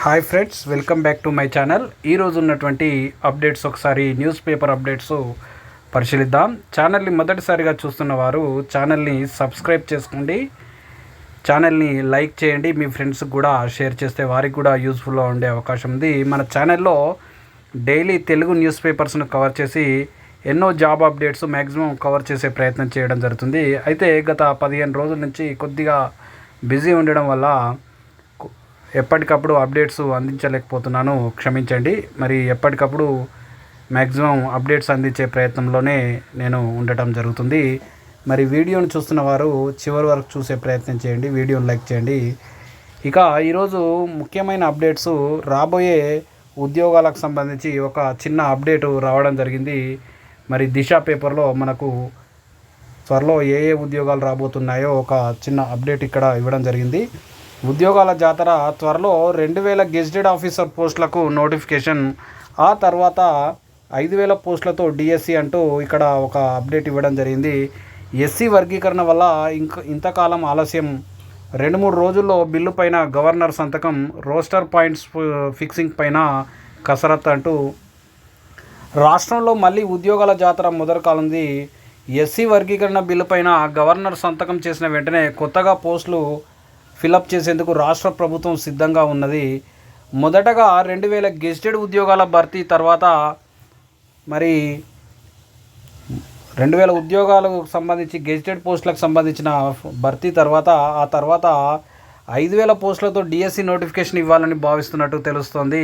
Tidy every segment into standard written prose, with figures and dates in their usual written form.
Hi friends, welcome back to my channel. ఈరోజు ఉన్నటువంటి updates ఒకసారి న్యూస్ పేపర్ అప్డేట్స్ పరిశీలిద్దాం. ఛానల్ని మొదటిసారిగా చూస్తున్న వారు ఛానల్ని సబ్స్క్రైబ్ చేసుకోండి, ఛానల్ని లైక్ చేయండి, మీ ఫ్రెండ్స్కి కూడా షేర్ చేస్తే వారికి కూడా యూస్ఫుల్గా ఉండే అవకాశం ఉంది. మన ఛానల్లో డైలీ తెలుగు న్యూస్ పేపర్స్ను కవర్ చేసి ఎన్నో జాబ్ అప్డేట్స్ మ్యాక్సిమం కవర్ చేసే ప్రయత్నం చేయడం జరుగుతుంది. అయితే గత 15 రోజుల నుంచి కొద్దిగా బిజీ ఉండడం వల్ల ఎప్పటికప్పుడు అప్డేట్స్ అందించలేకపోతున్నాను, క్షమించండి. మరి ఎప్పటికప్పుడు మ్యాక్సిమం అప్డేట్స్ అందించే ప్రయత్నంలోనే నేను ఉండటం జరుగుతుంది. మరి వీడియోని చూస్తున్న వారు చివరి వరకు చూసే ప్రయత్నం చేయండి, వీడియోని లైక్ చేయండి. ఇక ఈరోజు ముఖ్యమైన అప్డేట్స్, రాబోయే ఉద్యోగాలకు సంబంధించి ఒక చిన్న అప్డేటు రావడం జరిగింది. మరి దిశ పేపర్లో మనకు త్వరలో ఏ ఉద్యోగాలు రాబోతున్నాయో ఒక చిన్న అప్డేట్ ఇక్కడ ఇవ్వడం జరిగింది. ఉద్యోగాల జాతర త్వరలో 2000 గెజిటెడ్ ఆఫీసర్ పోస్టులకు నోటిఫికేషన్, ఆ తర్వాత 5000 పోస్టులతో డిఎస్సి అంటూ ఇక్కడ ఒక అప్డేట్ ఇవ్వడం జరిగింది. ఎస్సీ వర్గీకరణ వల్ల ఇంతకాలం ఆలస్యం, 2-3 రోజుల్లో బిల్లు పైన గవర్నర్ సంతకం, రోస్టర్ పాయింట్స్ ఫిక్సింగ్ పైన కసరత్తు అంటూ రాష్ట్రంలో మళ్ళీ ఉద్యోగాల జాతర మొదలు కానుంది. ఎస్సీ వర్గీకరణ బిల్లు పైన గవర్నర్ సంతకం చేసిన వెంటనే కొత్తగా పోస్టులు ఫిలప్ చేసేందుకు రాష్ట్ర ప్రభుత్వం సిద్ధంగా ఉన్నది. మొదటగా 2000 గెజిటెడ్ ఉద్యోగాల భర్తీ, తర్వాత మరి 2000 ఉద్యోగాలకు సంబంధించి గెజిటెడ్ పోస్టులకు సంబంధించిన భర్తీ తర్వాత, ఆ తర్వాత 5000 పోస్టులతో డిఎస్సి నోటిఫికేషన్ ఇవ్వాలని భావిస్తున్నట్టు తెలుస్తోంది.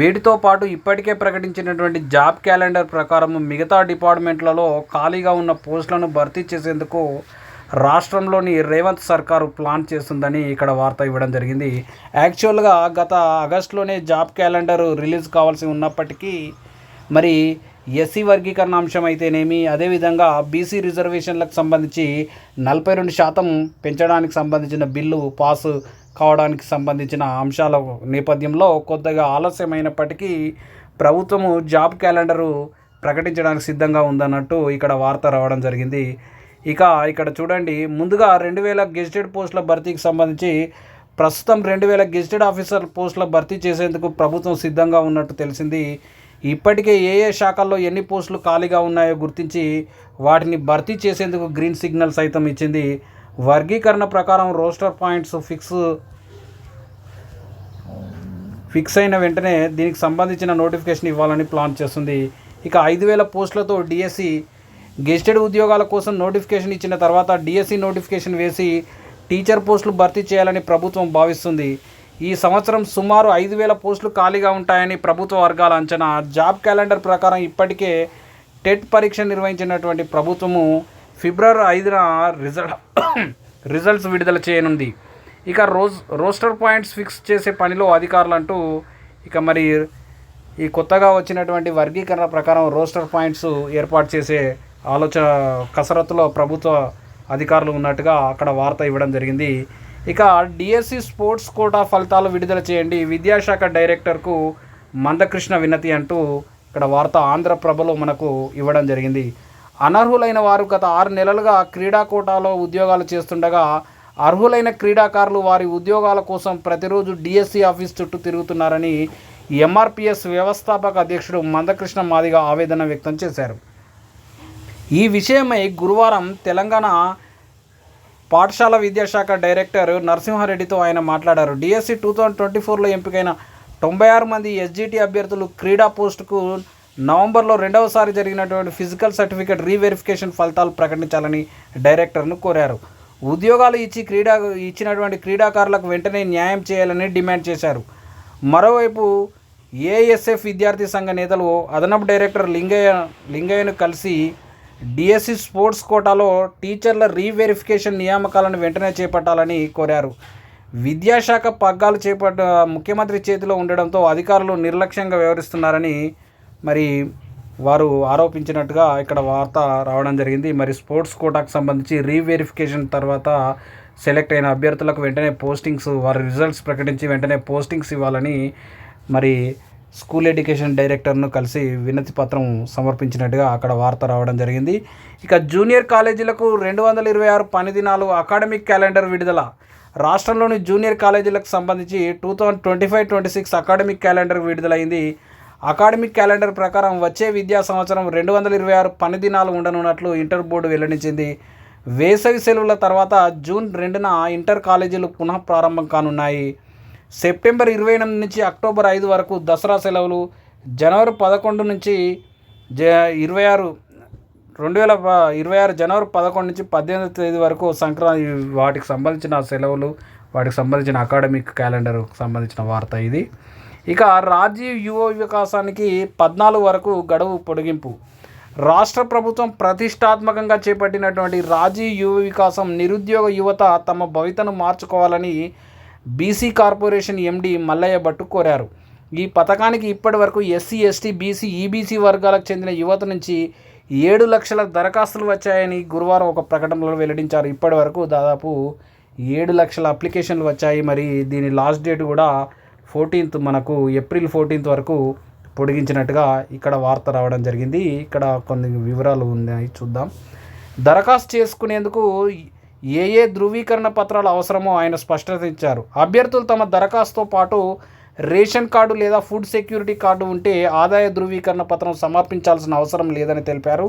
వీటితో పాటు ఇప్పటికే ప్రకటించినటువంటి జాబ్ క్యాలెండర్ ప్రకారం మిగతా డిపార్ట్మెంట్లలో ఖాళీగా ఉన్న పోస్టులను భర్తీ చేసేందుకు రాష్ట్రంలోని రేవంత్ సర్కారు ప్లాన్ చేస్తుందని ఇక్కడ వార్త ఇవ్వడం జరిగింది. యాక్చువల్గా గత ఆగస్టులోనే జాబ్ క్యాలెండర్ రిలీజ్ కావాల్సి ఉన్నప్పటికీ మరి ఎస్సీ వర్గీకరణ అంశం అయితేనేమి, అదేవిధంగా బీసీ రిజర్వేషన్లకు సంబంధించి 42% పెంచడానికి సంబంధించిన బిల్లు పాస్ కావడానికి సంబంధించిన అంశాల నేపథ్యంలో కొద్దిగా ఆలస్యమైనప్పటికీ ప్రభుత్వము జాబ్ క్యాలెండరు ప్రకటించడానికి సిద్ధంగా ఉందన్నట్టు ఇక్కడ వార్త రావడం జరిగింది. ఇక్కడ చూడండి, ముందుగా 2000 గెజిటెడ్ పోస్టుల భర్తీకి సంబంధించి ప్రస్తుతం 2000 గెజిటెడ్ ఆఫీసర్ పోస్టుల భర్తీ చేసేందుకు ప్రభుత్వం సిద్ధంగా ఉన్నట్టు తెలిసింది. ఇప్పటికే ఏ శాఖల్లో ఎన్ని పోస్టులు ఖాళీగా ఉన్నాయో గుర్తించి వాటిని భర్తీ చేసేందుకు గ్రీన్ సిగ్నల్ సైతం ఇచ్చింది. వర్గీకరణ ప్రకారం రోస్టర్ పాయింట్స్ ఫిక్స్ అయిన వెంటనే దీనికి సంబంధించిన నోటిఫికేషన్ ఇవ్వాలని ప్లాన్ చేస్తుంది. 5000 పోస్టులతో డిఎస్సి గెజిటెడ్ ఉద్యోగాల కోసం నోటిఫికేషన్ ఇచ్చిన తర్వాత డిఎస్సి నోటిఫికేషన్ వేసి టీచర్ పోస్టులు భర్తీ చేయాలని ప్రభుత్వం భావిస్తుంది. ఈ సంవత్సరం సుమారు 5000 పోస్టులు ఖాళీగా ఉంటాయని ప్రభుత్వ వర్గాల అంచనా. జాబ్ క్యాలెండర్ ప్రకారం ఇప్పటికే టెట్ పరీక్ష నిర్వహించినటువంటి ప్రభుత్వము ఫిబ్రవరి 5న రిజల్ట్స్ విడుదల చేయనుంది. రోస్టర్ పాయింట్స్ ఫిక్స్ చేసే పనిలో అధికారులు అంటూ మరి ఈ కొత్తగా వచ్చినటువంటి వర్గీకరణ ప్రకారం రోస్టర్ పాయింట్స్ ఏర్పాటు చేసే కసరత్తులో ప్రభుత్వ అధికారులు ఉన్నట్టుగా అక్కడ వార్త ఇవ్వడం జరిగింది. డిఎస్సి స్పోర్ట్స్ కోటా ఫలితాలు విడుదల చేయండి, విద్యాశాఖ డైరెక్టర్కు మందకృష్ణ వినతి అంటూ ఇక్కడ వార్త ఆంధ్రప్రభలో మనకు ఇవ్వడం జరిగింది. అనర్హులైన వారు గత 6 నెలలుగా క్రీడా కోటాలో ఉద్యోగాలు చేస్తుండగా అర్హులైన క్రీడాకారులు వారి ఉద్యోగాల కోసం ప్రతిరోజు డిఎస్సి ఆఫీస్ చుట్టూ తిరుగుతున్నారని ఎంఆర్పిఎస్ వ్యవస్థాపక అధ్యక్షుడు మందకృష్ణ మాదిగ ఆవేదన వ్యక్తం చేశారు. ఈ విషయమై గురువారం తెలంగాణ పాఠశాల విద్యాశాఖ డైరెక్టర్ నరసింహారెడ్డితో ఆయన మాట్లాడారు. డిఎస్సి 2024లో ఎంపికైన 96 మంది ఎస్జిటి అభ్యర్థులు క్రీడా పోస్టుకు నవంబర్లో 2వసారి జరిగినటువంటి ఫిజికల్ సర్టిఫికేట్ రీవెరిఫికేషన్ ఫలితాలు ప్రకటించాలని డైరెక్టర్ను కోరారు. ఉద్యోగాలు ఇచ్చినటువంటి క్రీడాకారులకు వెంటనే న్యాయం చేయాలని డిమాండ్ చేశారు. మరోవైపు ఏఎస్ఎఫ్ విద్యార్థి సంఘ నేతలు అదనపు డైరెక్టర్ లింగయ్యను కలిసి డిఎస్సి స్పోర్ట్స్ కోటాలో టీచర్ల రీవెరిఫికేషన్ నియామకాలను వెంటనే చేపట్టాలని కోరారు. విద్యాశాఖ పగ్గాలు ముఖ్యమంత్రి చేతిలో ఉండడంతో అధికారులు నిర్లక్ష్యంగా వ్యవహరిస్తున్నారని మరి వారు ఆరోపించినట్టుగా ఇక్కడ వార్త రావడం జరిగింది. మరి స్పోర్ట్స్ కోటాకు సంబంధించి రీవెరిఫికేషన్ తర్వాత సెలెక్ట్ అయిన అభ్యర్థులకు వెంటనే పోస్టింగ్స్, వారి రిజల్ట్స్ ప్రకటించి వెంటనే పోస్టింగ్స్ ఇవ్వాలని మరి స్కూల్ ఎడ్యుకేషన్ డైరెక్టర్ను కలిసి వినతి పత్రం సమర్పించినట్టుగా అక్కడ వార్త రావడం జరిగింది. జూనియర్ కాలేజీలకు 226 పని దినాలు అకాడమిక్ క్యాలెండర్ విడుదల. రాష్ట్రంలోని జూనియర్ కాలేజీలకు సంబంధించి 2025-26 అకాడమిక్ క్యాలెండర్ విడుదలైంది. అకాడమిక్ క్యాలెండర్ ప్రకారం వచ్చే విద్యా సంవత్సరం 226 పని దినాలు ఉండనున్నట్లు ఇంటర్ బోర్డు వెల్లడించింది. వేసవి సెలవుల తర్వాత జూన్ 2న ఇంటర్ కాలేజీలు పునః ప్రారంభం కానున్నాయి. సెప్టెంబర్ 28 నుంచి అక్టోబర్ 5 వరకు దసరా సెలవులు, జనవరి 11 నుంచి 2026 జనవరి 11 నుంచి 18వ తేదీ వరకు సంక్రాంతి, వాటికి సంబంధించిన సెలవులు, వాటికి సంబంధించిన అకాడమిక్ క్యాలెండర్కి సంబంధించిన వార్త ఇది. ఇక రాజీవ్ యువ వికాసానికి 14 వరకు గడువు పొడిగింపు. రాష్ట్ర ప్రభుత్వం ప్రతిష్టాత్మకంగా చేపట్టినటువంటి రాజీవ్ యువ వికాసం నిరుద్యోగ యువత తమ భవితను మార్చుకోవాలని BC corporation MD Mallaiah Bhattu కోరారు. ఈ పథకానికి ఇప్పటి వరకు ఎస్సీ, ఎస్టీ, బీసీ, ఈబీసీ వర్గాలకు చెందిన యువత నుంచి 7 లక్షల దరఖాస్తులు వచ్చాయని గురువారం ఒక ప్రకటనలో వెల్లడించారు. ఇప్పటి వరకు దాదాపు 7 లక్షల అప్లికేషన్లు వచ్చాయి. మరి దీని లాస్ట్ డేట్ కూడా 14th, మనకు ఏప్రిల్ 14th వరకు పొడిగించినట్టుగా ఇక్కడ వార్త రావడం జరిగింది. ఇక్కడ కొన్ని వివరాలు ఉన్నాయి, చూద్దాం. దరఖాస్తు చేసుకునేందుకు ఏ ధృవీకరణ పత్రాలు అవసరమో ఆయన స్పష్టత ఇచ్చారు. అభ్యర్థులు తమ దరఖాస్తుతో పాటు రేషన్ కార్డు లేదా ఫుడ్ సెక్యూరిటీ కార్డు ఉంటే ఆదాయ ధృవీకరణ పత్రం సమర్పించాల్సిన అవసరం లేదని తెలిపారు.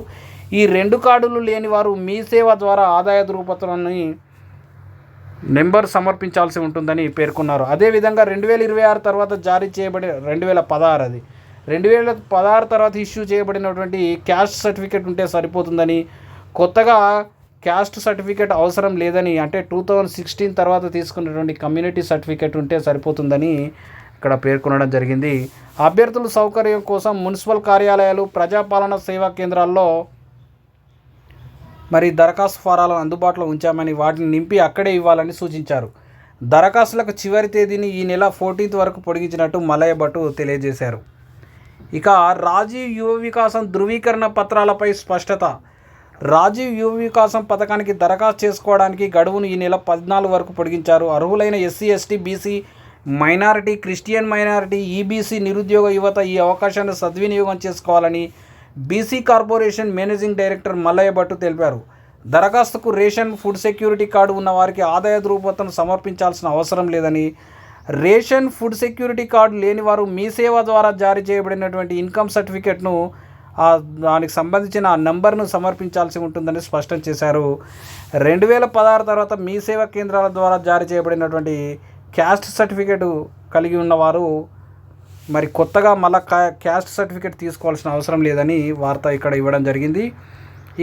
ఈ 2 కార్డులు లేని వారు మీ సేవ ద్వారా ఆదాయ ధృవపత్రాన్ని నెంబర్ సమర్పించాల్సి ఉంటుందని పేర్కొన్నారు. అదేవిధంగా 2026 తర్వాత జారీ చేయబడి 2016 తర్వాత ఇష్యూ చేయబడినటువంటి క్యాస్ట్ సర్టిఫికేట్ ఉంటే సరిపోతుందని, కొత్తగా క్యాస్ట్ సర్టిఫికేట్ అవసరం లేదని, అంటే 2016 తర్వాత తీసుకున్నటువంటి కమ్యూనిటీ సర్టిఫికేట్ ఉంటే సరిపోతుందని ఇక్కడ పేర్కొనడం జరిగింది. అభ్యర్థుల సౌకర్యం కోసం మున్సిపల్ కార్యాలయాలు, ప్రజాపాలన సేవా కేంద్రాల్లో మరి దరఖాస్తు ఫారాలను అందుబాటులో ఉంచామని, వాటిని నింపి అక్కడే ఇవ్వాలని సూచించారు. దరఖాస్తులకు చివరి తేదీని ఈ నెల 14th వరకు పొడిగించినట్టు మల్లయ్య భట్టు తెలియజేశారు. ఇక రాజీవ్ యువ వికాసం ధృవీకరణ పత్రాలపై స్పష్టత. రాజీవ్ యువ వికాసం పథకానికి దరఖాస్తు చేసుకోవడానికి గడువును ఈ నెల 14 వరకు పొడిగించారు. అర్హులైన SC, ST, BC, minority, Christian minority, EBC నిరుద్యోగ యువత ఈ అవకాశాన్ని సద్వినియోగం చేసుకోవాలని BC corporation managing director Mallaiah Bhattu తెలిపారు. దరఖాస్తుకు రేషన్, ఫుడ్ సెక్యూరిటీ కార్డు ఉన్న వారికి ఆదాయ ధృవపత్రం సమర్పించాల్సిన అవసరం లేదని, రేషన్, ఫుడ్ సెక్యూరిటీ కార్డు లేని వారు మీ సేవ ద్వారా జారీ చేయబడినటువంటి ఇన్కమ్ సర్టిఫికేట్ను, దానికి సంబంధించిన నంబర్ను సమర్పించాల్సి ఉంటుందని స్పష్టం చేశారు. 2016 తర్వాత మీ సేవా కేంద్రాల ద్వారా జారీ చేయబడినటువంటి క్యాస్ట్ సర్టిఫికేట్ కలిగి ఉన్నవారు మరి కొత్తగా మళ్ళీ క్యాస్ట్ సర్టిఫికేట్ తీసుకోవాల్సిన అవసరం లేదని వార్త ఇక్కడ ఇవ్వడం జరిగింది.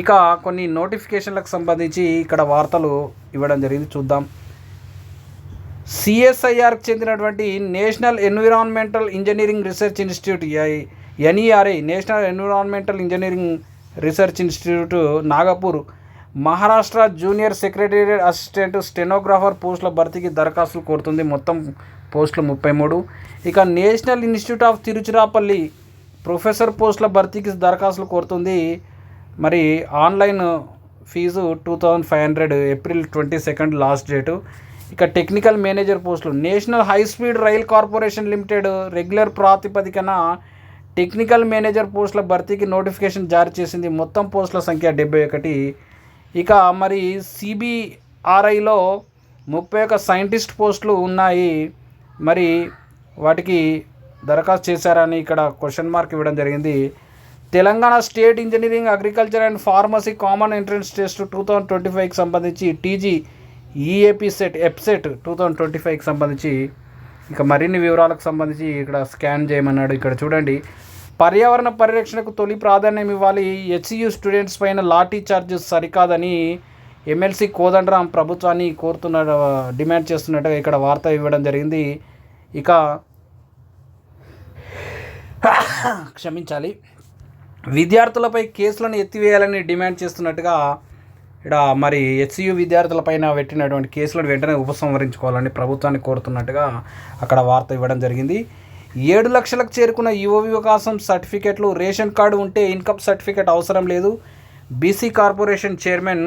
ఇక కొన్ని నోటిఫికేషన్లకు సంబంధించి ఇక్కడ వార్తలు ఇవ్వడం జరిగింది, చూద్దాం. సిఎస్ఐఆర్కి చెందినటువంటి national environmental engineering research institute, NERI, national environmental engineering research institute Nagpur, Maharashtra junior secretariat assistant stenographer పోస్టుల భర్తీకి దరఖాస్తులు కోరుతుంది. మొత్తం పోస్టులు 33. ఇక national institute of Tiruchirappalli professor పోస్టుల భర్తీకి దరఖాస్తులు కోరుతుంది. మరి online fee 2500, April 22 last date. ఇక టెక్నికల్ మేనేజర్ పోస్టులు, national high speed rail corporation limited regular ప్రాతిపదికన టెక్నికల్ మేనేజర్ పోస్టుల భర్తీకి నోటిఫికేషన్ జారీ చేసింది. మొత్తం పోస్టుల సంఖ్య 71. ఇక మరి సిబిఆర్ఐలో 31 సైంటిస్ట్ పోస్టులు ఉన్నాయి. మరి వాటికి దరఖాస్తు చేశారని ఇక్కడ క్వశ్చన్ మార్క్ ఇవ్వడం జరిగింది. Telangana state engineering, agriculture and pharmacy common entrance test 2025కి సంబంధించి టీజీ ఈఏపీ సెట్ ఎప్సెట్ 2025కి సంబంధించి ఇక మరిన్ని వివరాలకు సంబంధించి ఇక్కడ స్కాన్ చేయమన్నాడు. ఇక్కడ చూడండి, పర్యావరణ పరిరక్షణకు తొలి ప్రాధాన్యం ఇవ్వాలి, హెచ్సియు స్టూడెంట్స్ పైన లాఠీ చార్జెస్ సరికాదని ఎమ్మెల్సీ కోదండరాం ప్రభుత్వాన్ని డిమాండ్ చేస్తున్నట్టుగా ఇక్కడ వార్త ఇవ్వడం జరిగింది. ఇక క్షమించాలి, విద్యార్థులపై కేసులను ఎత్తివేయాలని డిమాండ్ చేస్తున్నట్టుగా ఇక్కడ మరి హెచ్సియు విద్యార్థులపైన పెట్టినటువంటి కేసులను వెంటనే ఉపసంహరించుకోవాలని ప్రభుత్వాన్ని కోరుతున్నట్టుగా అక్కడ వార్త ఇవ్వడం జరిగింది. 7 లక్షలకు చేరుకున్న యువ వికాసం సర్టిఫికెట్లు, రేషన్ కార్డు ఉంటే ఇన్కమ్ సర్టిఫికేట్ అవసరం లేదు. BC corporation chairman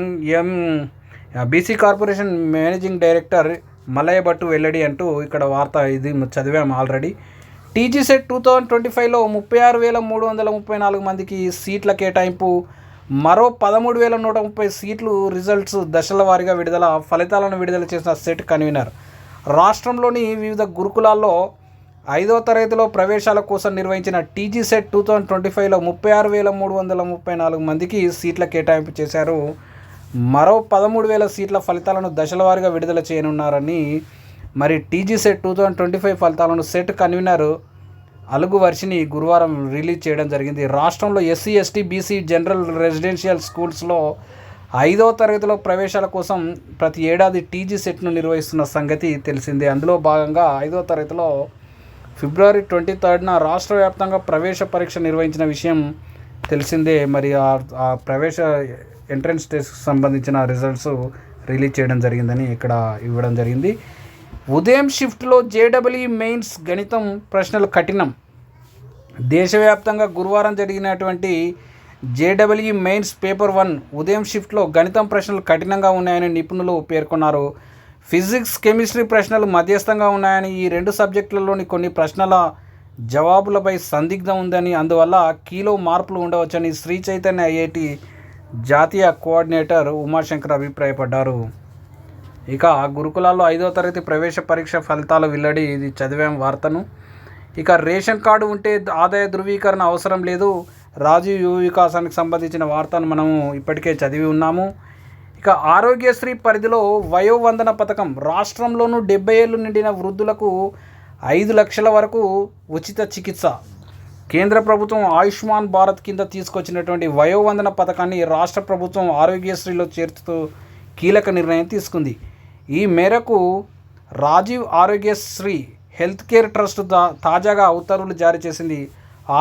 BC corporation managing director Mallaiah Bhattu వెల్లడి అంటూ ఇక్కడ వార్త ఇది చదివాము ఆల్రెడీ. టీజీ సెట్ 2025లో 36,334 మందికి సీట్ల కేటాయింపు, మరో 13,130 సీట్లు రిజల్ట్స్ దశల వారీగా విడుదల. ఫలితాలను విడుదల చేసిన సెట్ కన్వీనర్. రాష్ట్రంలోని వివిధ గురుకులాల్లో 5వ తరగతిలో ప్రవేశాల కోసం నిర్వహించిన టీజీ సెట్ 2025లో 36,334 మందికి సీట్ల కేటాయింపు చేశారు. మరో 13,000 సీట్ల ఫలితాలను దశల వారీగా విడుదల చేయనున్నారని మరి టీజీ సెట్ 2025 ఫలితాలను సెట్ కన్వీనర్ అలుగు వర్షిని గురువారం రిలీజ్ చేయడం జరిగింది. రాష్ట్రంలో SC, ST, BC general residential స్కూల్స్లో 5వ తరగతిలో ప్రవేశాల కోసం ప్రతి ఏడాది టీజీ సెట్ను నిర్వహిస్తున్న సంగతి తెలిసిందే. అందులో భాగంగా 5వ తరగతిలో ఫిబ్రవరి 23న రాష్ట్ర వ్యాప్తంగా ప్రవేశ పరీక్ష నిర్వహించిన విషయం తెలిసిందే. మరి ఆ ప్రవేశ ఎంట్రన్స్ టెస్ట్కి సంబంధించిన రిజల్ట్స్ రిలీజ్ చేయడం జరిగిందని ఇక్కడ ఇవ్వడం జరిగింది. ఉదయం షిఫ్ట్లో జేడబ్ల్యూ మెయిన్స్ గణితం ప్రశ్నలు కఠినం. దేశవ్యాప్తంగా గురువారం జరిగినటువంటి జేడబ్ల్యూ మెయిన్స్ పేపర్ 1 ఉదయం షిఫ్ట్లో గణితం ప్రశ్నలు కఠినంగా ఉన్నాయని నిపుణులు పేర్కొన్నారు. ఫిజిక్స్, కెమిస్ట్రీ ప్రశ్నలు మధ్యస్థంగా ఉన్నాయని, ఈ 2 సబ్జెక్టులలోని కొన్ని ప్రశ్నల జవాబులపై సందిగ్ధం ఉందని, అందువల్ల కీలో మార్పులు ఉండవచ్చని శ్రీ చైతన్య ఐఐటి జాతీయ కోఆర్డినేటర్ ఉమాశంకర్ అభిప్రాయపడ్డారు. ఇక గురుకులాల్లో 5వ తరగతి ప్రవేశ పరీక్ష ఫలితాల వెల్లడి. ఇది చదివాం వార్తను. ఇక రేషన్ కార్డు ఉంటే ఆదాయ ధృవీకరణ అవసరం లేదు. రాజీవ్ యువ వికాసానికి సంబంధించిన వార్తను మనము ఇప్పటికే చదివి ఉన్నాము. ఇక ఆరోగ్యశ్రీ పరిధిలో వయోవందన పథకం. రాష్ట్రంలోనూ 70 ఏళ్ళు నిండిన వృద్ధులకు 5 లక్షల వరకు ఉచిత చికిత్స. కేంద్ర ప్రభుత్వం ఆయుష్మాన్ భారత్ కింద తీసుకొచ్చినటువంటి వయోవందన పథకాన్ని రాష్ట్ర ప్రభుత్వం ఆరోగ్యశ్రీలో చేర్చుతూ కీలక నిర్ణయం తీసుకుంది. ఈ మేరకు Rajiv Aarogyasri health care trust తాజాగా ఉత్తర్వులు జారీ చేసింది.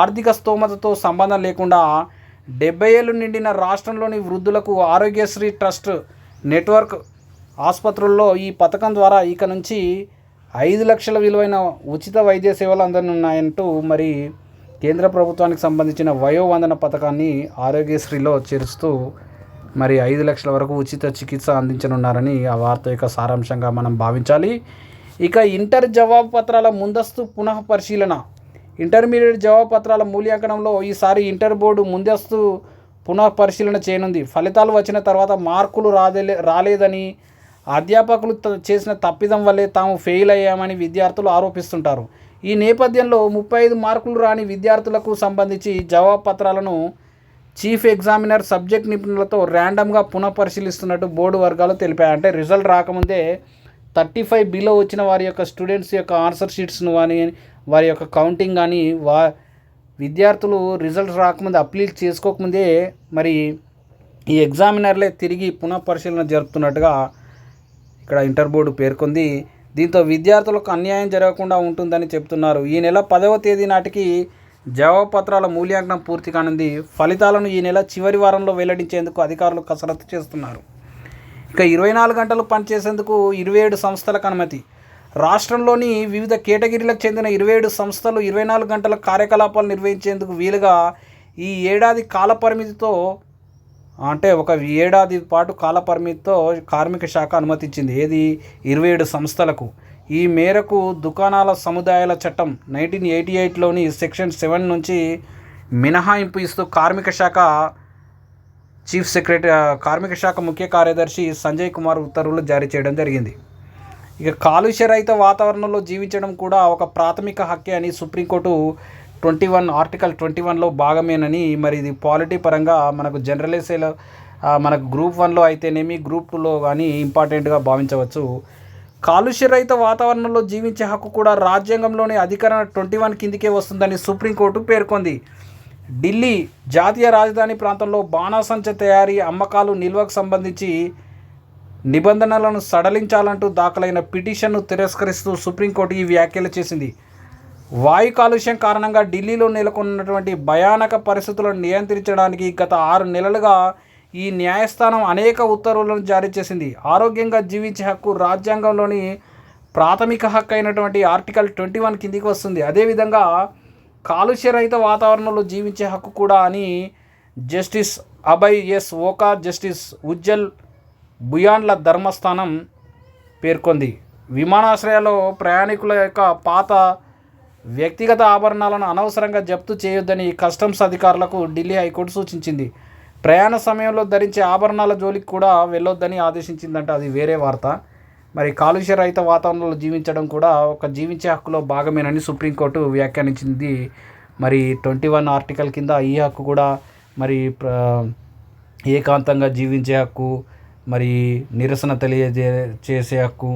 ఆర్థిక స్తోమతతో సంబంధం లేకుండా 70 ఏళ్ళు నిండిన రాష్ట్రంలోని వృద్ధులకు ఆరోగ్యశ్రీ ట్రస్ట్ నెట్వర్క్ ఆసుపత్రుల్లో ఈ పథకం ద్వారా ఇక నుంచి 5 లక్షల విలువైన ఉచిత వైద్య సేవలు అందనున్నాయంటూ మరి కేంద్ర ప్రభుత్వానికి సంబంధించిన వయోవందన పథకాన్ని ఆరోగ్యశ్రీలో చేరుస్తూ మరి 5 లక్షల వరకు ఉచిత చికిత్స అందించనున్నారని ఆ వార్త యొక్క సారాంశంగా మనం భావించాలి. ఇక ఇంటర్ జవాబు పత్రాల ముందస్తు పునః పరిశీలన. ఇంటర్మీడియట్ జవాబు పత్రాల మూల్యాంకనంలో ఈసారి ఇంటర్ బోర్డు ముందస్తు పునః పరిశీలన చేయనుంది. ఫలితాలు వచ్చిన తర్వాత మార్కులు రాలేదని, అధ్యాపకులు చేసిన తప్పిదం వల్లే తాము ఫెయిల్ అయ్యామని విద్యార్థులు ఆరోపిస్తుంటారు. ఈ నేపథ్యంలో 35 మార్కులు రాని విద్యార్థులకు సంబంధించి జవాబు పత్రాలను చీఫ్ ఎగ్జామినర్ సబ్జెక్ట్ నిపుణులతో ర్యాండమ్గా పునః పరిశీలిస్తున్నట్టు బోర్డు వర్గాలు తెలిపాయి. అంటే రిజల్ట్ రాకముందే 35 బిలో వచ్చిన వారి యొక్క స్టూడెంట్స్ యొక్క ఆన్సర్ షీట్స్ను కానీ వారి యొక్క కౌంటింగ్ కానీ విద్యార్థులు రిజల్ట్స్ రాకముందే అప్లీట్ చేసుకోకముందే మరి ఈ ఎగ్జామినర్లే తిరిగి పునః పరిశీలన జరుపుతున్నట్టుగా ఇక్కడ ఇంటర్ బోర్డు పేర్కొంది. దీంతో విద్యార్థులకు అన్యాయం జరగకుండా ఉంటుందని చెబుతున్నారు. ఈ నెల 10వ తేదీ నాటికి జవాబు పత్రాల మూల్యాంకనం పూర్తి కానుంది. ఫలితాలను ఈ నెల చివరి వారంలో వెల్లడించేందుకు అధికారులు కసరత్తు చేస్తున్నారు. ఇక 24 గంటలు పనిచేసేందుకు 27 సంస్థలకు అనుమతి. రాష్ట్రంలోని వివిధ కేటగిరీలకు చెందిన 27 సంస్థలు 24 గంటల కార్యకలాపాలు నిర్వహించేందుకు వీలుగా ఈ ఏడాది కాలపరిమితితో అంటే ఒక ఏడాది పాటు కాలపరిమితితో కార్మిక శాఖ అనుమతించింది. ఏది 27 సంస్థలకు. ఈ మేరకు దుకాణాల సముదాయాల చట్టం 1988లోని సెక్షన్ 7 నుంచి మినహాయింపు ఇస్తూ కార్మిక శాఖ ముఖ్య కార్యదర్శి సంజయ్ కుమార్ ఉత్తర్వులు జారీ చేయడం జరిగింది. ఇక కాలుష్య రహిత వాతావరణంలో జీవించడం కూడా ఒక ప్రాథమిక హక్కే అని సుప్రీంకోర్టు ఆర్టికల్ 21లో భాగమేనని మరి ఇది పాలిటీ పరంగా మనకు జనరలైజ్లో మనకు గ్రూప్ 1లో అయితేనేమి గ్రూప్ 2లో కానీ ఇంపార్టెంట్గా భావించవచ్చు. కాలుష్య రహిత వాతావరణంలో జీవించే హక్కు కూడా రాజ్యాంగంలోని అధికరణ 21 కిందికే వస్తుందని సుప్రీంకోర్టు పేర్కొంది. ఢిల్లీ జాతీయ రాజధాని ప్రాంతంలో బాణాసంచ తయారీ, అమ్మకాలు, నిల్వకు సంబంధించి నిబంధనలను సడలించాలంటూ దాఖలైన పిటిషన్ను తిరస్కరిస్తూ సుప్రీంకోర్టు ఈ వ్యాఖ్యలు చేసింది. వాయు కాలుష్యం కారణంగా ఢిల్లీలో నెలకొన్నటువంటి భయానక పరిస్థితులను నియంత్రించడానికి గత 6 నెలలుగా ఈ న్యాయస్థానం అనేక ఉత్తర్వులను జారీ చేసింది. ఆరోగ్యంగా జీవించే హక్కు రాజ్యాంగంలోని ప్రాథమిక హక్కు అయినటువంటి ఆర్టికల్ 21 కిందికి వస్తుంది. అదేవిధంగా కాలుష్య రహిత వాతావరణంలో జీవించే హక్కు కూడా అని justice Abhay S Oka, justice Ujjal బుయాన్ల ధర్మస్థానం పేర్కొంది. విమానాశ్రయాల్లో ప్రయాణికుల యొక్క పాత వ్యక్తిగత ఆభరణాలను అనవసరంగా జప్తు చేయొద్దని కస్టమ్స్ అధికారులకు ఢిల్లీ హైకోర్టు సూచించింది. ప్రయాణ సమయంలో ధరించే ఆభరణాల జోలికి కూడా వెళ్ళొద్దని ఆదేశించిందంట. అది వేరే వార్త. మరి కాలుష్య రహిత వాతావరణంలో జీవించడం కూడా ఒక జీవించే హక్కులో భాగమేనని సుప్రీంకోర్టు వ్యాఖ్యానించింది. మరి 21 ఆర్టికల్ కింద ఈ హక్కు కూడా మరి ఏకాంతంగా జీవించే హక్కు, మరి నిరసన చేసే హక్కు,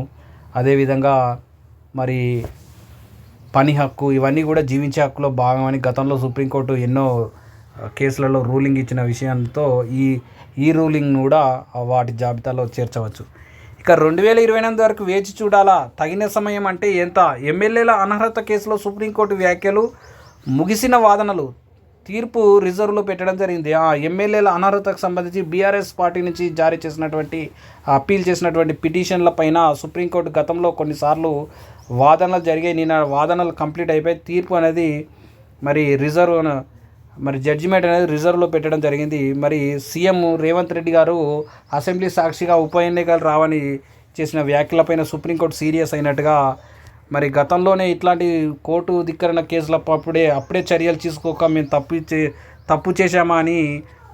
అదేవిధంగా మరి పని హక్కు, ఇవన్నీ కూడా జీవించే హక్కులో భాగమని గతంలో సుప్రీంకోర్టు ఎన్నో కేసులలో రూలింగ్ ఇచ్చిన విషయంతో ఈ రూలింగ్ కూడా వాటి జాబితాలో చేర్చవచ్చు. ఇక 2028 వరకు వేచి చూడాలా, తగిన సమయం అంటే ఎంత? ఎమ్మెల్యేల అనర్హత కేసులో సుప్రీంకోర్టు వ్యాఖ్యలు, ముగిసిన వాదనలు, తీర్పు రిజర్వ్లో పెట్టడం జరిగింది. ఎమ్మెల్యేల అనర్హతకు సంబంధించి బీఆర్ఎస్ పార్టీ నుంచి జారీ చేసినటువంటి అప్పీల్ చేసినటువంటి పిటిషన్ల పైన సుప్రీంకోర్టు గతంలో కొన్నిసార్లు వాదనలు జరిగాయి. నిన్న వాదనలు కంప్లీట్ అయిపోయి తీర్పు అనేది మరి జడ్జిమెంట్ అనేది రిజర్వ్లో పెట్టడం జరిగింది. మరి సీఎం రేవంత్ రెడ్డి గారు అసెంబ్లీ సాక్షిగా ఉప ఎన్నికలు రావని చేసిన వ్యాఖ్యలపైన సుప్రీంకోర్టు సీరియస్ అయినట్టుగా, మరి గతంలోనే ఇట్లాంటి కోర్టు ధిక్కరణ కేసుల అప్పుడే చర్యలు తీసుకోక మేము తప్పు చేశామా అని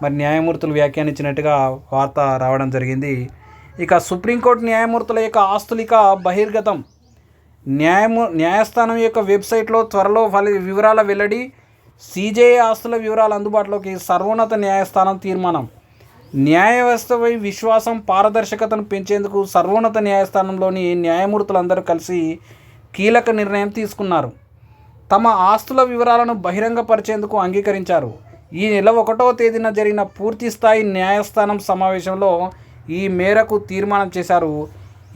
మరి న్యాయమూర్తులు వ్యాఖ్యానించినట్టుగా వార్త రావడం జరిగింది. ఇక సుప్రీంకోర్టు న్యాయమూర్తుల యొక్క ఆస్తులు ఇక బహిర్గతం. న్యాయస్థానం యొక్క వెబ్సైట్లో త్వరలో వివరాల వెల్లడి. సీజేఐ ఆస్తుల వివరాలు అందుబాటులోకి. సర్వోన్నత న్యాయస్థానం తీర్మానం. న్యాయ వ్యవస్థపై విశ్వాసం, పారదర్శకతను పెంచేందుకు సర్వోన్నత న్యాయస్థానంలోని న్యాయమూర్తులందరూ కలిసి కీలక నిర్ణయం తీసుకున్నారు. తమ ఆస్తుల వివరాలను బహిరంగపరిచేందుకు అంగీకరించారు. ఈ నెల 1వ తేదీన జరిగిన పూర్తిస్థాయి న్యాయస్థానం సమావేశంలో ఈ మేరకు తీర్మానం చేశారు.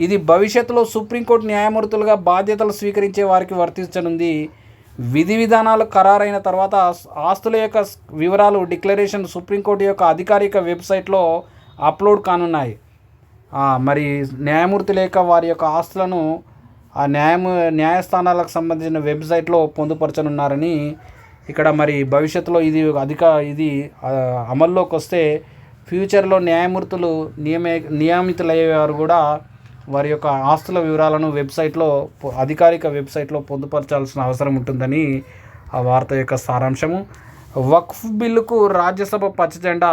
ఇది భవిష్యత్తులో సుప్రీంకోర్టు న్యాయమూర్తులుగా బాధ్యతలు స్వీకరించే వారికి వర్తించనుంది. విధి విధానాలు ఖరారైన తర్వాత ఆస్తుల యొక్క వివరాలు డిక్లరేషన్ సుప్రీంకోర్టు యొక్క అధికారిక వెబ్సైట్లో అప్లోడ్ కానున్నాయి. మరి న్యాయమూర్తుల యొక్క వారి యొక్క ఆస్తులను ఆ న్యాయస్థానాలకు సంబంధించిన వెబ్సైట్లో పొందుపరచనున్నారని ఇక్కడ మరి భవిష్యత్తులో ఇది అమల్లోకి వస్తే ఫ్యూచర్లో న్యాయమూర్తులు నియమితులయ్యేవారు కూడా వారి యొక్క ఆస్తుల వివరాలను అధికారిక వెబ్సైట్లో పొందుపరచాల్సిన అవసరం ఉంటుందని ఆ వార్త యొక్క సారాంశము. వక్ఫ్ బిల్లుకు రాజ్యసభ పచ్చజెండా.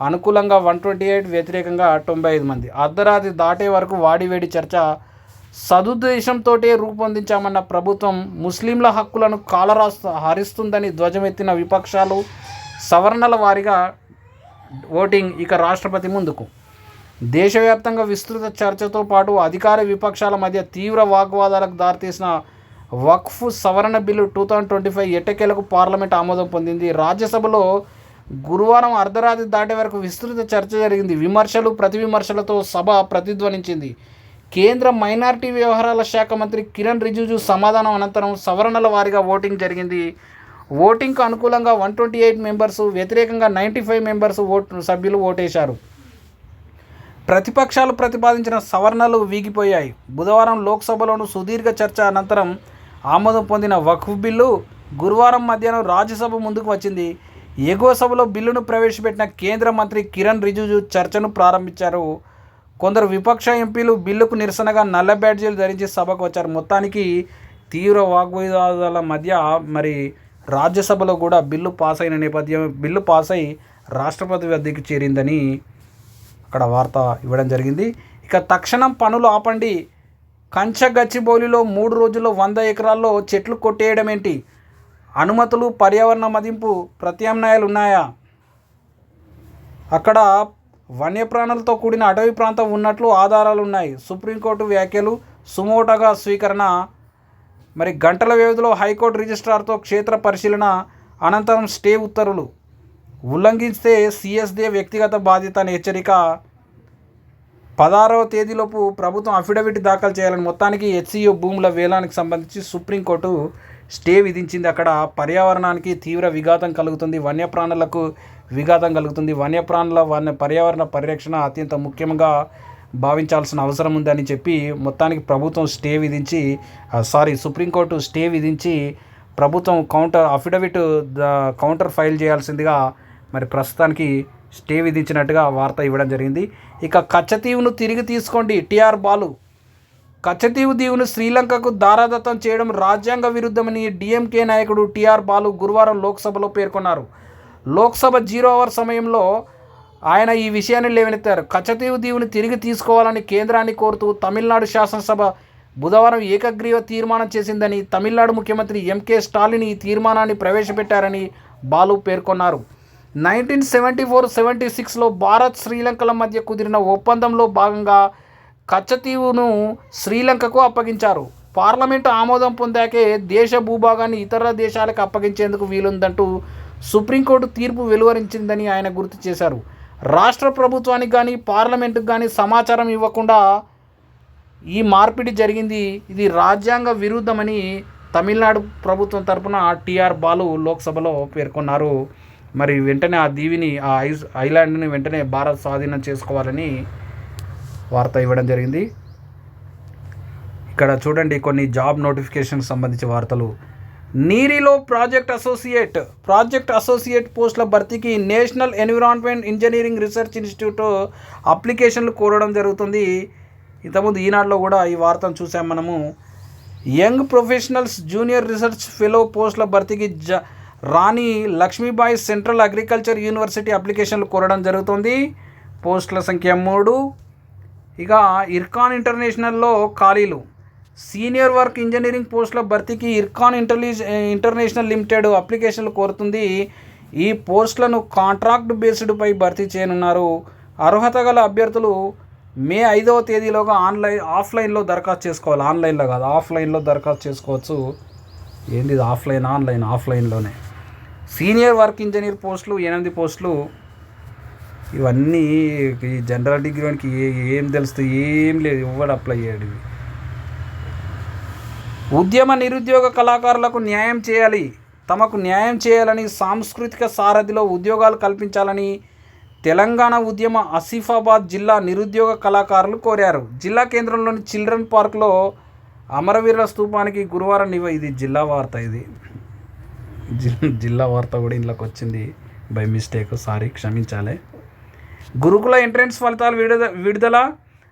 అనుకూలంగా 128, వ్యతిరేకంగా 95 మంది. అర్ధరాత్రి దాటే వరకు వాడివేడి చర్చ. సదుద్దేశంతో రూపొందించామన్న ప్రభుత్వం ముస్లింల హక్కులను హరిస్తుందని ధ్వజమెత్తిన విపక్షాలు. సవరణల వారీగా ఓటింగ్. ఇక రాష్ట్రపతి ముందుకు. దేశవ్యాప్తంగా విస్తృత చర్చతో పాటు అధికార విపక్షాల మధ్య తీవ్ర వాగ్వాదాలకు దారితీసిన వక్ఫ్ సవరణ బిల్లు 2025 ఎట్టకేలకు పార్లమెంట్ ఆమోదం పొందింది. రాజ్యసభలో గురువారం అర్ధరాత్రి దాటే వరకు విస్తృత చర్చ జరిగింది. విమర్శలు, ప్రతివిమర్శలతో సభ ప్రతిధ్వనించింది. కేంద్ర మైనారిటీ వ్యవహారాల శాఖ మంత్రి కిరణ్ రిజిజు సమాధానం అనంతరం సవరణల వారీగా ఓటింగ్ జరిగింది. ఓటింగ్కు అనుకూలంగా 128 మెంబర్సు, వ్యతిరేకంగా 95 మెంబర్సు సభ్యులు ఓటేశారు. ప్రతిపక్షాలు ప్రతిపాదించిన సవరణలు వీగిపోయాయి. బుధవారం లోక్సభలోను సుదీర్ఘ చర్చ అనంతరం ఆమోదం పొందిన వక్ఫ్ బిల్లు గురువారం మధ్యాహ్నం రాజ్యసభ ముందుకు వచ్చింది. ఎగువ సభలో బిల్లును ప్రవేశపెట్టిన కేంద్ర మంత్రి కిరణ్ రిజిజు చర్చను ప్రారంభించారు. కొందరు విపక్ష ఎంపీలు బిల్లుకు నిరసనగా నల్ల బ్యాడ్జీలు ధరించి సభకు వచ్చారు. మొత్తానికి తీవ్ర వాగ్వివాదాల మధ్య మరి రాజ్యసభలో కూడా బిల్లు పాస్ అయి రాష్ట్రపతి వద్దకు చేరిందని అక్కడ వార్త ఇవ్వడం జరిగింది. ఇక తక్షణం పనులు ఆపండి. కంచగచ్చిబౌలిలో 3 రోజుల్లో 100 ఎకరాల్లో చెట్లు కొట్టేయడం ఏంటి? అనుమతులు, పర్యావరణ మదింపు ప్రత్యామ్నాయాలు ఉన్నాయా? అక్కడ వన్యప్రాణులతో కూడిన అటవీ ప్రాంతం ఉన్నట్లు ఆధారాలు ఉన్నాయి. సుప్రీంకోర్టు వ్యాఖ్యలు సుమోటోగా స్వీకరణ. మరి గంటల వ్యవధిలో హైకోర్టు రిజిస్ట్రార్తో క్షేత్ర పరిశీలన అనంతరం స్టే ఉత్తర్వులు. ఉల్లంఘిస్తే సీఎస్దే వ్యక్తిగత బాధ్యత అని హెచ్చరిక. 16వ తేదీలోపు ప్రభుత్వం అఫిడవిట్ దాఖలు చేయాలని. మొత్తానికి హెచ్సియు భూముల వేలానికి సంబంధించి సుప్రీంకోర్టు స్టే విధించింది. అక్కడ పర్యావరణానికి తీవ్ర విఘాతం కలుగుతుంది, వన్యప్రాణులకు విఘాతం కలుగుతుంది. పర్యావరణ పరిరక్షణ అత్యంత ముఖ్యంగా భావించాల్సిన అవసరం ఉందని చెప్పి మొత్తానికి ప్రభుత్వం సుప్రీంకోర్టు స్టే విధించి ప్రభుత్వం కౌంటర్ ఫైల్ చేయాల్సిందిగా మరి ప్రస్తుతానికి స్టే విధించినట్టుగా వార్త ఇవ్వడం జరిగింది. ఇక కచ్చతీవును తిరిగి తీసుకోండి. టీఆర్ బాలు. కచ్చతీవు దీవును శ్రీలంకకు దారాదత్తం చేయడం రాజ్యాంగ విరుద్ధమని డిఎంకే నాయకుడు టీఆర్ బాలు గురువారం లోక్సభలో పేర్కొన్నారు. లోక్సభ 0 అవర్ సమయంలో ఆయన ఈ విషయాన్ని లేవనెత్తారు. కచ్చతీవు దీవుని తిరిగి తీసుకోవాలని కేంద్రాన్ని కోరుతూ తమిళనాడు శాసనసభ బుధవారం ఏకగ్రీవ తీర్మానం చేసిందని, తమిళనాడు ముఖ్యమంత్రి ఎంకే స్టాలిన్ ఈ తీర్మానాన్ని ప్రవేశపెట్టారని బాలు పేర్కొన్నారు. 1974-76లో భారత్ శ్రీలంకల మధ్య కుదిరిన ఒప్పందంలో భాగంగా కచ్చతీవును శ్రీలంకకు అప్పగించారు. పార్లమెంటు ఆమోదం పొందాకే దేశ భూభాగాన్ని ఇతర దేశాలకు అప్పగించేందుకు వీలుందంటూ సుప్రీంకోర్టు తీర్పు వెలువరించిందని ఆయన గుర్తు చేశారు. రాష్ట్ర ప్రభుత్వానికి కానీ పార్లమెంటుకు కానీ సమాచారం ఇవ్వకుండా ఈ మార్పిడి జరిగింది, ఇది రాజ్యాంగ విరుద్ధమని తమిళనాడు ప్రభుత్వం తరపున టీఆర్ బాలు లోక్సభలో పేర్కొన్నారు. మరి వెంటనే ఆ దీవిని, ఆ ఐలాండ్ని వెంటనే భారత్ స్వాధీనం చేసుకోవాలని వార్త ఇవ్వడం జరిగింది. ఇక్కడ చూడండి కొన్ని జాబ్ నోటిఫికేషన్కి సంబంధించి వార్తలు. నీరిలో ప్రాజెక్ట్ అసోసియేట్ పోస్టుల భర్తీకి national environment engineering research institute అప్లికేషన్లు కోరడం జరుగుతుంది. ఇంతకుముందు ఈనాడులో కూడా ఈ వార్తను చూసాం మనము. Young professionals junior research fellow పోస్టుల భర్తీకి రాణి లక్ష్మీబాయి సెంట్రల్ అగ్రికల్చర్ యూనివర్సిటీ అప్లికేషన్లు కోరడం జరుగుతుంది. పోస్టుల సంఖ్య 3. ఇక ఇర్కాన్ ఇంటర్నేషనల్లో ఖాళీలు. సీనియర్ వర్క్ ఇంజనీరింగ్ పోస్టుల భర్తీకి ఇర్కాన్ ఇంటర్నేషనల్ లిమిటెడ్ అప్లికేషన్లు కోరుతుంది. ఈ పోస్టులను కాంట్రాక్ట్ బేస్డ్పై భర్తీ చేయనున్నారు. అర్హత గల అభ్యర్థులు మే 5వ తేదీలోగా ఆఫ్లైన్లో దరఖాస్తు చేసుకోవాలి. ఆన్లైన్లో కాదు, ఆఫ్లైన్లో దరఖాస్తు చేసుకోవచ్చు. ఏంది ఆఫ్లైన్లోనే. సీనియర్ వర్క్ ఇంజనీర్ పోస్టులు 8 పోస్టులు. ఇవన్నీ ఈ జనరల్ డిగ్రీ వానికి ఏం తెలుస్తుంది? ఏం లేదు, ఎవడు అప్లై చేయడు. ఉద్యమ నిరుద్యోగ కళాకారులకు న్యాయం చేయాలి, తమకు న్యాయం చేయాలని, సాంస్కృతిక సారథిలో ఉద్యోగాలు కల్పించాలని తెలంగాణ ఉద్యమ ఆసిఫాబాద్ జిల్లా నిరుద్యోగ కళాకారులు కోరారు. జిల్లా కేంద్రంలోని చిల్డ్రన్ పార్క్లో అమరవీరుల స్తూపానికి గురువారం ఇది జిల్లా వార్త. ఇది జిల్లా వార్త కూడా ఇంట్లోకి వచ్చింది బై మిస్టేక్, సారీ, క్షమించాలి. గురుకుల ఎంట్రన్స్ ఫలితాలు విడుదల.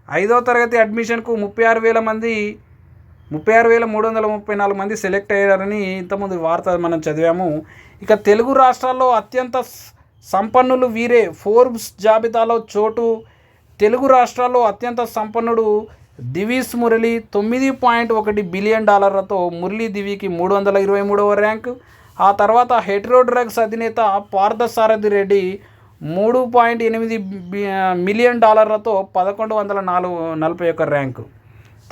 5వ తరగతి అడ్మిషన్కు 36,334 మంది సెలెక్ట్ అయ్యారని ఇంతకుముందు వార్త మనం చదివాము. ఇక తెలుగు రాష్ట్రాల్లో అత్యంత సంపన్నులు వీరే. ఫోర్బ్స్ జాబితాలో చోటు. తెలుగు రాష్ట్రాల్లో అత్యంత సంపన్నుడు దివీస్ మురళి, $9.1 బిలియన్. మురళీ దివికి 323వ ర్యాంకు. ఆ తర్వాత హెట్రో డ్రగ్స్ అధినేత పార్థసారథి రెడ్డి 3.8 మిలియన్ డాలర్లతో 1141 ర్యాంకు.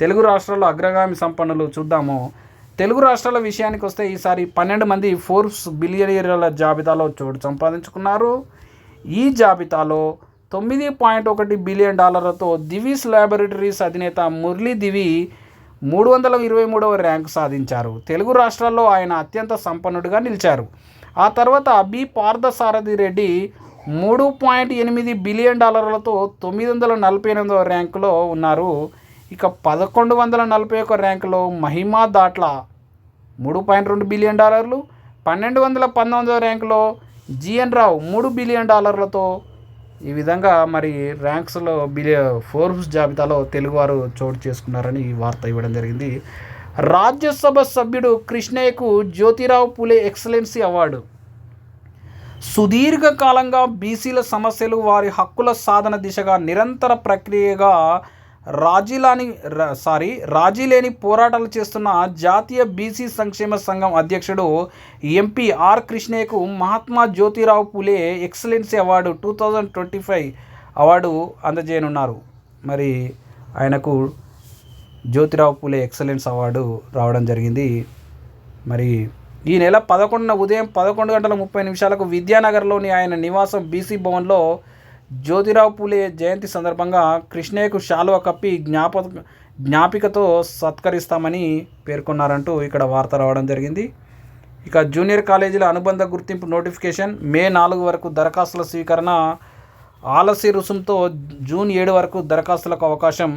తెలుగు రాష్ట్రాల్లో అగ్రగామి సంపన్నులు చూద్దాము. తెలుగు రాష్ట్రాల విషయానికి వస్తే ఈసారి 12 మంది ఫోర్బ్స్ బిలియనీర్ల జాబితాలో చోటు సంపాదించుకున్నారు. ఈ జాబితాలో $9.1 బిలియన్ దివీస్ ల్యాబొరేటరీస్ అధినేత మురళీ దివి 323వ ర్యాంకు సాధించారు. తెలుగు రాష్ట్రాల్లో ఆయన అత్యంత సంపన్నుడిగా నిలిచారు. ఆ తర్వాత బి పార్థసారథి రెడ్డి 3.8 బిలియన్ డాలర్లతో 948వ ర్యాంకులో ఉన్నారు. ఇక 1141 ర్యాంకులో మహిమా దాట్ల 3.2 బిలియన్ డాలర్లు. 1219వ ర్యాంకులో జిఎన్ రావు 3 బిలియన్ డాలర్లతో. ఈ విధంగా మరి ర్యాంక్స్లో ఫోర్బ్స్ జాబితాలో తెలుగువారు చోటు చేసుకున్నారని ఈ వార్త ఇవ్వడం జరిగింది. రాజ్యసభ సభ్యుడు కృష్ణయ్యకు జ్యోతిరావు పూలే ఎక్సలెన్సీ అవార్డు. సుదీర్ఘకాలంగా బీసీల సమస్యలు, వారి హక్కుల సాధన దిశగా నిరంతర ప్రక్రియగా రాజీ లేని పోరాటాలు చేస్తున్న జాతీయ బీసీ సంక్షేమ సంఘం అధ్యక్షుడు ఎంపీ ఆర్ కృష్ణయ్యకు Mahatma Jyotirao Phule excellence award 2025 award అందజేయనున్నారు. మరి ఆయనకు జ్యోతిరావు పూలే ఎక్సలెన్స్ అవార్డు రావడం జరిగింది. మరి ఈ నెల 11న ఉదయం 11:30 విద్యానగర్లోని ఆయన నివాసం బీసీ భవన్లో జ్యోతిరావు పూలే జయంతి సందర్భంగా కృష్ణయ్యకు శాలువ కప్పి జ్ఞాపికతో సత్కరిస్తామని పేర్కొన్నారంటూ ఇక్కడ వార్త రావడం జరిగింది. ఇక జూనియర్ కాలేజీల అనుబంధ గుర్తింపు నోటిఫికేషన్. మే 4 వరకు దరఖాస్తుల స్వీకరణ. ఆలస్య రుసుంతో జూన్ 7 వరకు దరఖాస్తులకు అవకాశం.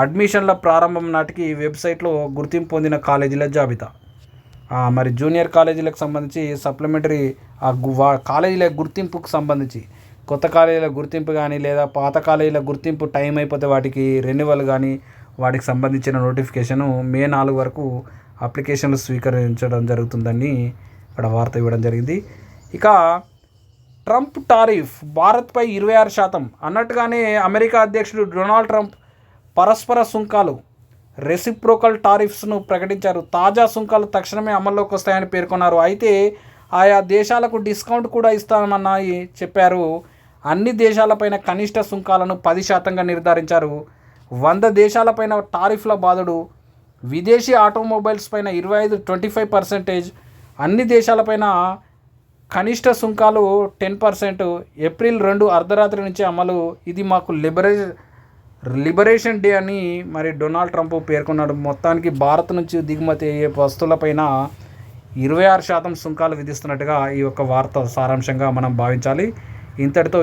అడ్మిషన్ల ప్రారంభం నాటికి వెబ్సైట్లో గుర్తింపు పొందిన కాలేజీల జాబితా. మరి జూనియర్ కాలేజీలకు సంబంధించి సప్లిమెంటరీ కాలేజీల గుర్తింపుకు సంబంధించి కొత్త కాలేజీల గుర్తింపు కానీ లేదా పాత కాలేజీల గుర్తింపు టైం అయిపోతే వాటికి రెన్యువల్ కానీ వాటికి సంబంధించిన నోటిఫికేషను మే 4 వరకు అప్లికేషన్లు స్వీకరించడం జరుగుతుందని ఇక్కడ వార్త ఇవ్వడం జరిగింది. ఇక ట్రంప్ టారిఫ్ భారత్పై 26%. అన్నట్టుగానే అమెరికా అధ్యక్షుడు డొనాల్డ్ ట్రంప్ పరస్పర సుంకాలు రెసిప్రోకల్ టారిఫ్స్ను ప్రకటించారు. తాజా సుంకాలు తక్షణమే అమల్లోకి వస్తాయని పేర్కొన్నారు. అయితే ఆయా దేశాలకు డిస్కౌంట్ కూడా ఇస్తామన్నాయి చెప్పారు. అన్ని దేశాలపైన కనిష్ట సుంకాలను 10%గా నిర్ధారించారు. 100 దేశాలపైన టారిఫ్ల బాధుడు. విదేశీ ఆటోమొబైల్స్ పైన 25% అన్ని దేశాలపైన కనిష్ట సుంకాలు 10%. ఏప్రిల్ 2 అర్ధరాత్రి నుంచి అమలు. ఇది మాకు లిబరేషన్ డే అని మరి డొనాల్డ్ ట్రంప్ పేర్కొన్నాడు. మొత్తానికి భారత్ నుంచి దిగుమతి అయ్యే వస్తువులపైన 26% సుంకాలు విధిస్తున్నట్టుగా ఈ యొక్క వార్త సారాంశంగా మనం భావించాలి. ఇంతటితో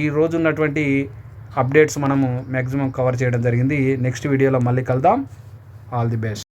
ఈ రోజు ఉన్నటువంటి అప్డేట్స్ మనము మ్యాక్సిమం కవర్ చేయడం జరిగింది. నెక్స్ట్ వీడియోలో మళ్ళీ కలుద్దాం. All the best.